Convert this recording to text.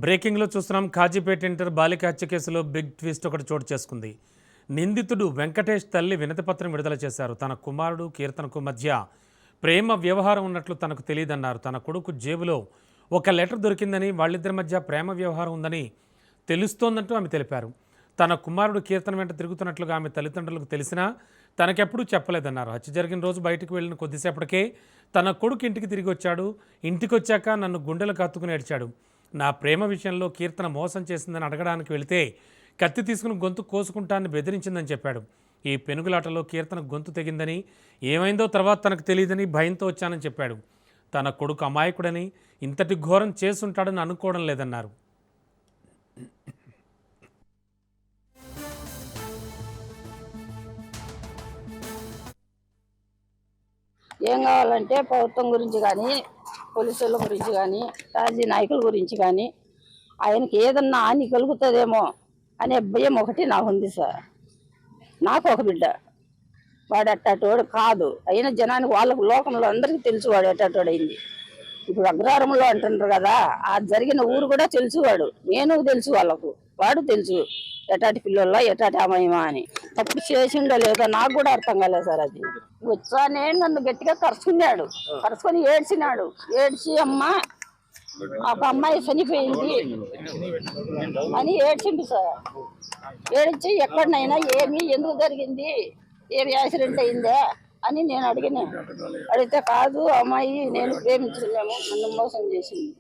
బ్రేకింగ్లో చూస్తున్నాం. కాజీపేట ఇంటర్ బాలిక హత్య కేసులో బిగ్ ట్విస్ట్ ఒకటి చోటు చేసుకుంది. నిందితుడు వెంకటేష్ తల్లి వినతిపత్రం విడుదల చేశారు. తన కుమారుడు కీర్తనకు మధ్య ప్రేమ వ్యవహారం ఉన్నట్లు తనకు తెలియదన్నారు. తన కొడుకు జేబులో ఒక లెటర్ దొరికిందని, వాళ్ళిద్దరి మధ్య ప్రేమ వ్యవహారం ఉందని తెలుస్తోందంటూ ఆమె తెలిపారు. తన కుమారుడు కీర్తన వెంట తిరుగుతున్నట్లుగా ఆమె తల్లిదండ్రులకు తెలిసినా తనకెప్పుడూ చెప్పలేదన్నారు. హత్య జరిగిన రోజు బయటకు వెళ్ళిన కొద్దిసేపటికే తన కొడుకు ఇంటికి తిరిగి వచ్చాడు. ఇంటికి వచ్చాక నన్ను గుండెలకు హత్తుకుని ఏడ్చాడు. నా ప్రేమ విషయంలో కీర్తన మోసం చేసిందని అడగడానికి వెళితే కత్తి తీసుకుని గొంతు కోసుకుంటానని బెదిరించిందని చెప్పాడు. ఈ పెనుగులాటలో కీర్తన గొంతు తెగిందని, ఏమైందో తర్వాత తనకు తెలియదని భయంతో వచ్చానని చెప్పాడు. తన కొడుకు అమాయకుడని, ఇంతటి ఘోరం చేసుంటాడని అనుకోవడం లేదన్నారు. ఏం కావాలంటే ప్రభుత్వం గురించి కానీ, పోలీసుల గురించి కానీ, రాజకీయ నాయకుల గురించి కానీ ఆయనకి ఏదన్నా హాని కలుగుతుందేమో అనే భయం ఒకటి నాకు ఉంది సార్. నాకు ఒక బిడ్డ, వాడు అట్టాటోడు కాదు. అయినా జనానికి వాళ్ళకు లోకంలో అందరికీ తెలుసు వాడు ఎట్టాటోడు అయింది. ఇప్పుడు అగ్రహారంలో అంటున్నారు కదా, ఆ జరిగిన ఊరు కూడా తెలుసు వాడు. నేను తెలుసు వాళ్ళకు, వాడు తెలుసు ఎటాటి పిల్లల్లో ఎటాటి అమ్మాయిమా అని. తప్పుడు చేసిండో లేదో నాకు కూడా అర్థం కాలేదు సార్. అది వచ్చానే నన్ను గట్టిగా కరుచుకున్నాడు, కరుచుకొని ఏడ్చినాడు. ఏడ్చి అమ్మ ఒక అమ్మాయి చనిపోయింది అని ఏడ్చిండు సార్. ఏడ్చి ఎక్కడనైనా ఏమి ఎందుకు జరిగింది, ఏమి యాక్సిడెంట్ అయిందా అని నేను అడిగితే కాదు అమ్మాయి నేను ప్రేమించలేము, నన్ను మోసం చేసింది.